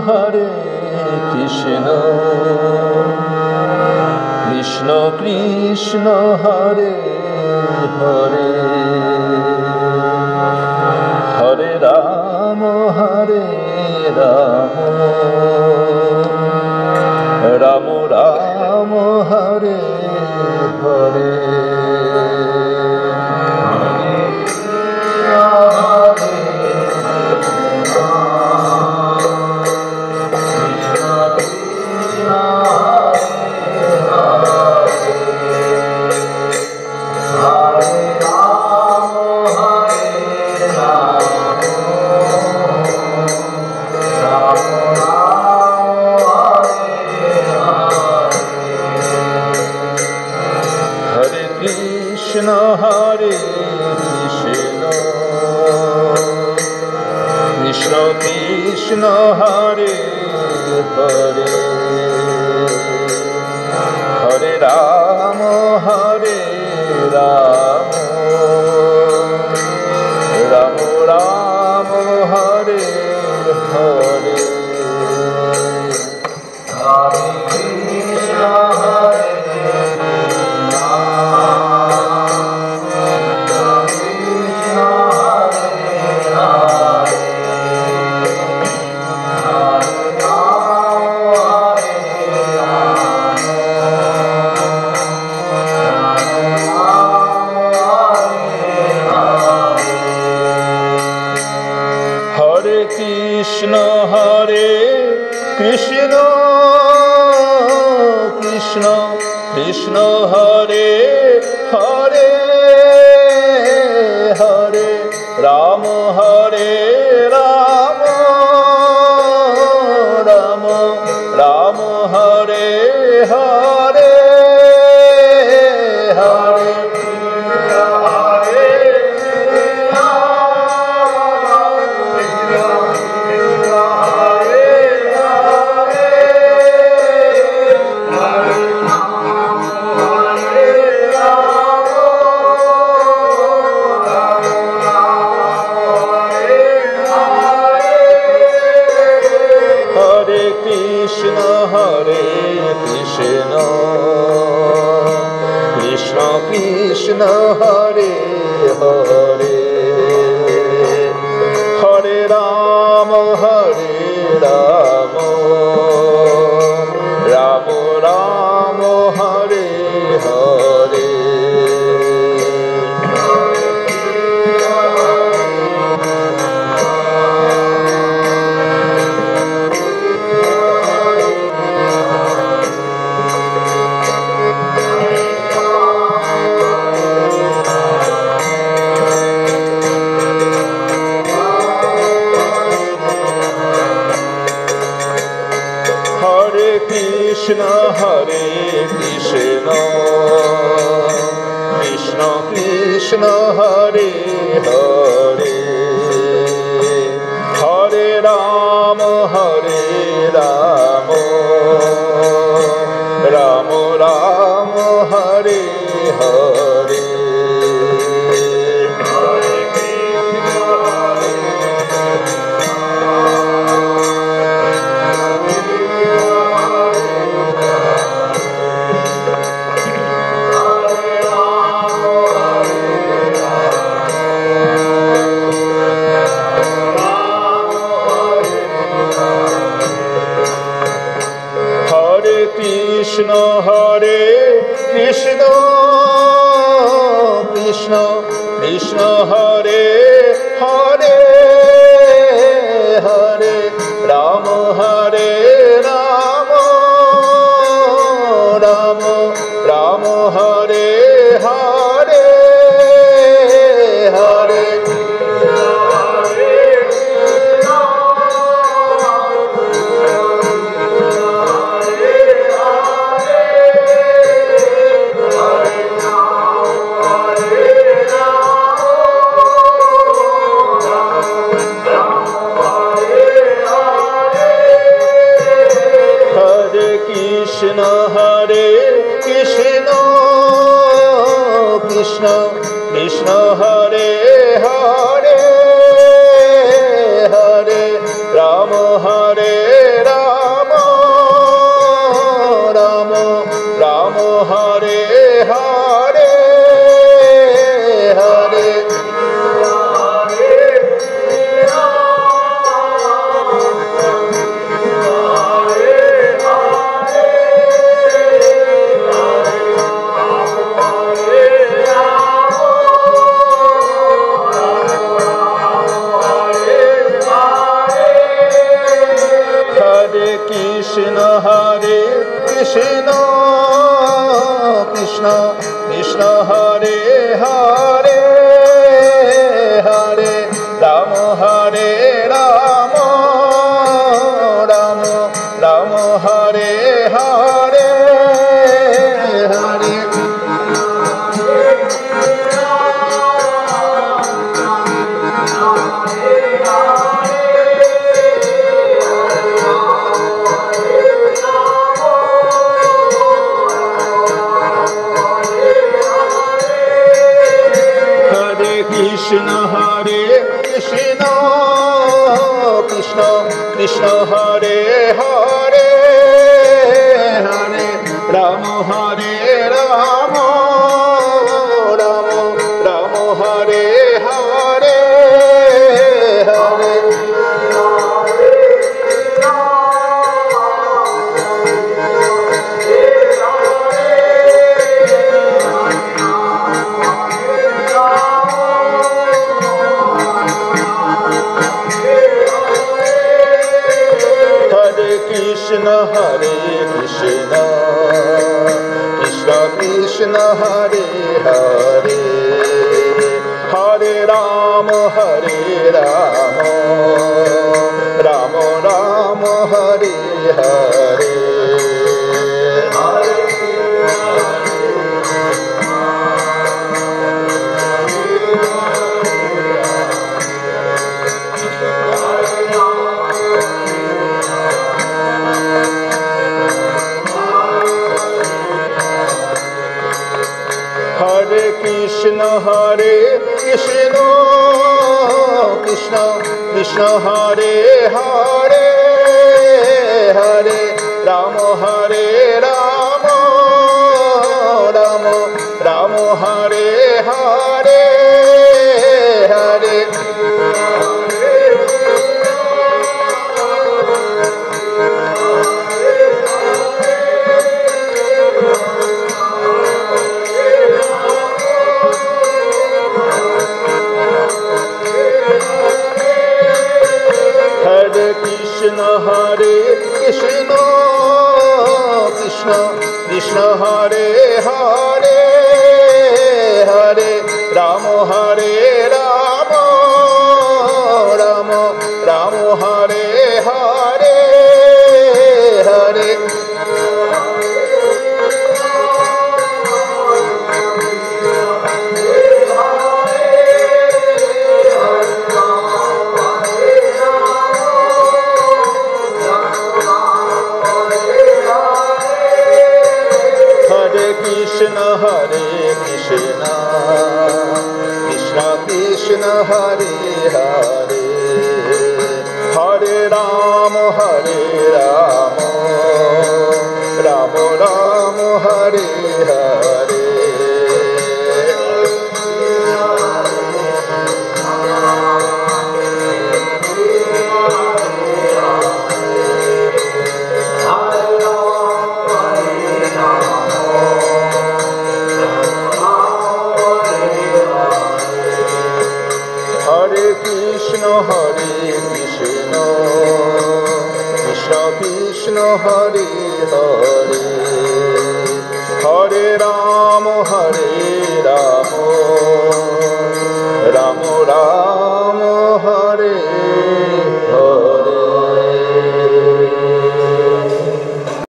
Hare Krishna Krishna Krishna Hare Hare Hare Ram Ram Ram Hare Hare Krishna Hare Krishna Krishna Krishna Hare Hare Hare Ram Ram Ram Ram Hare Hare Krishna Hare Krishna Krishna Krishna Hare Hare Hare Ram Ram Ram Ram Hare Hare Hare Krishna Hare Krishna Krishna Krishna Hare Hare Hare Ram Ram Ram Ram Hare Hare Krishna Hare Krishna Krishna Krishna Hare Hare Hare Ram Ram Ram Ram Hare Hare Krishna Hare Krishna Krishna Krishna Hare Hare Hare Ram Hare Ram Ram Ram Hare Hare Hare Krishna Hare Krishna Krishna Krishna Hare Hare Hare Ram Hare Ram Ram Ram Hare Hare Hare Krishna Hare Krishna Krishna Krishna Hare Hare Hare Ram Ram Ram Hare Hare Hare Krishna Hare Krishna Krishna Krishna Hare Hare Hare Ram Hare Ram Ram Ram Hare Hare Hare Krishna Hare Krishna Krishna Krishna Hare Hare Hare Ram Hare Ram Ram Ram Hare Hare Hare Krishna Hare Krishna Krishna Krishna Hare Hare Hare Ram Ram Ram Hare Hare Krishna Hare Krishna Krishna Krishna Hare Hare Hare Ram